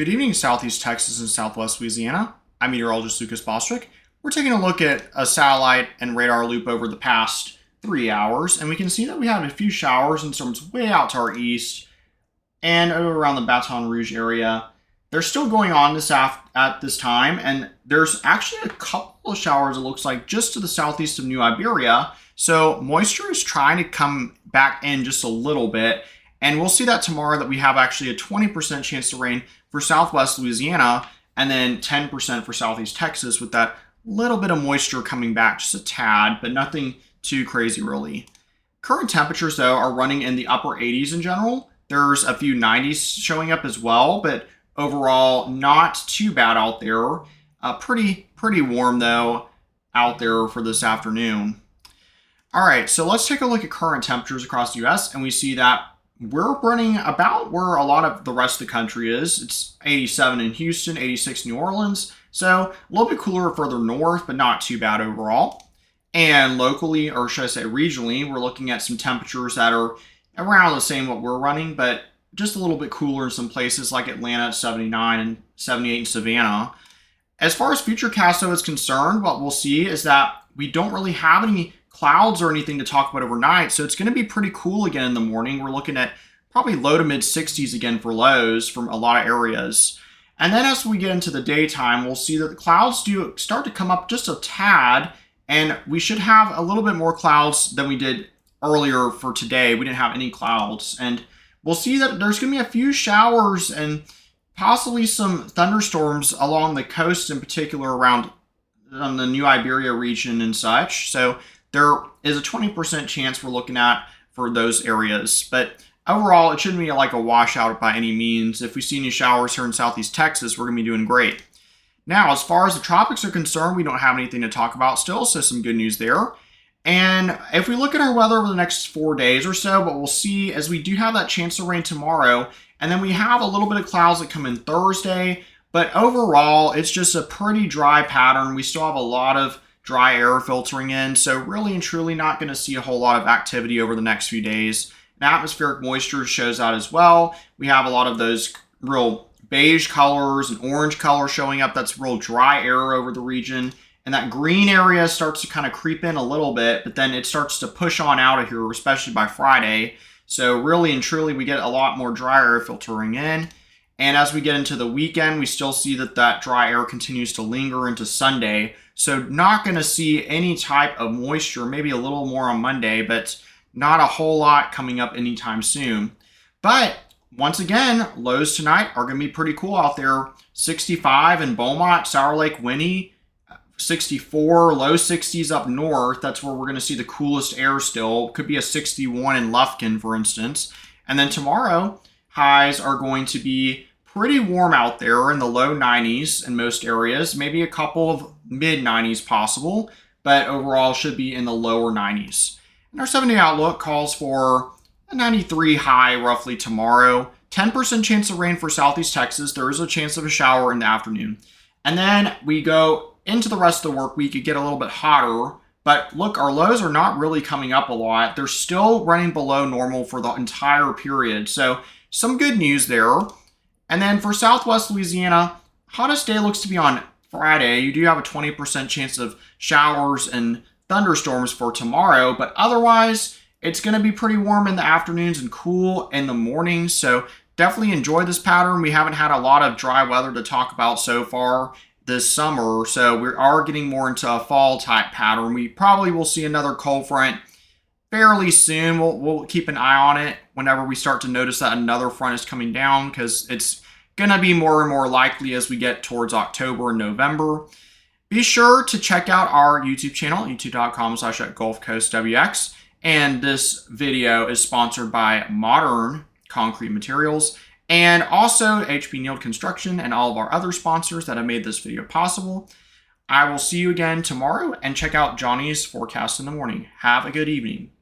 Good evening, Southeast Texas and Southwest Louisiana. I'm meteorologist Lucas Bostwick. We're taking a look at a satellite and radar loop over the past 3 hours, and we can see that we have a few showers and storms way out to our east and over around the Baton Rouge area. They're still going on at this time, and there's actually a couple of showers, it looks like, just to the southeast of New Iberia. So moisture is trying to come back in just a little bit, and we'll see that tomorrow that we have actually a 20% chance to rain for southwest Louisiana, and then 10% for southeast Texas, with that little bit of moisture coming back just a tad, but nothing too crazy really. Current temperatures, though, are running in the upper 80s in general. There's a few 90s showing up as well, but overall not too bad out there. Pretty warm, though, out there for this afternoon. All right, so let's take a look at current temperatures across the U.S., and we see that we're running about where a lot of the rest of the country is. It's 87 in Houston, 86 New Orleans. So a little bit cooler further north, but not too bad overall. And locally, or should I say regionally, we're looking at some temperatures that are around the same what we're running, but just a little bit cooler in some places like Atlanta at 79 and 78 in Savannah. As far as futurecast though is concerned, what we'll see is that we don't really have any clouds or anything to talk about overnight, so it's going to be pretty cool again in the morning. We're looking at probably low to mid 60s again for lows from a lot of areas. And then as we get into the daytime, we'll see that the clouds do start to come up just a tad, and we should have a little bit more clouds than we did earlier for today. We didn't have any clouds, and we'll see that there's going to be a few showers and possibly some thunderstorms along the coast, in particular around the New Iberia region and such. So there is a 20% chance we're looking at for those areas. But overall, it shouldn't be like a washout by any means. If we see any showers here in southeast Texas, we're going to be doing great. Now, as far as the tropics are concerned, we don't have anything to talk about still, so some good news there. And if we look at our weather over the next 4 days or so, what we'll see is we do have that chance of rain tomorrow, and then we have a little bit of clouds that come in Thursday. But overall, it's just a pretty dry pattern. We still have a lot of dry air filtering in, so really and truly not going to see a whole lot of activity over the next few days. And atmospheric moisture shows that as well. We have a lot of those real beige colors and orange colors showing up. That's real dry air over the region. And that green area starts to kind of creep in a little bit, but then it starts to push on out of here, especially by Friday. So really and truly, we get a lot more dry air filtering in. And as we get into the weekend, we still see that dry air continues to linger into Sunday. So not going to see any type of moisture, maybe a little more on Monday, but not a whole lot coming up anytime soon. But once again, lows tonight are going to be pretty cool out there. 65 in Beaumont, Sour Lake, Winnie, 64, low 60s up north. That's where we're going to see the coolest air still. Could be a 61 in Lufkin, for instance. And then tomorrow, highs are going to be pretty warm out there in the low 90s in most areas, maybe a couple of mid 90s possible, but overall should be in the lower 90s. And our 7-day outlook calls for a 93 high roughly tomorrow, 10% chance of rain for southeast Texas. There is a chance of a shower in the afternoon. And then we go into the rest of the work week, it get a little bit hotter, but look, our lows are not really coming up a lot. They're still running below normal for the entire period. So some good news there. And then for southwest Louisiana, hottest day looks to be on Friday. You do have a 20% chance of showers and thunderstorms for tomorrow, but otherwise, it's going to be pretty warm in the afternoons and cool in the mornings. So definitely enjoy this pattern. We haven't had a lot of dry weather to talk about so far this summer, so we are getting more into a fall type pattern. We probably will see another cold front fairly soon. We'll keep an eye on it whenever we start to notice that another front is coming down, because it's going to be more and more likely as we get towards October and November. Be sure to check out our YouTube channel, youtube.com/GulfCoastWX. And this video is sponsored by Modern Concrete Materials and also HP Neild Construction and all of our other sponsors that have made this video possible. I will see you again tomorrow, and check out Johnny's forecast in the morning. Have a good evening.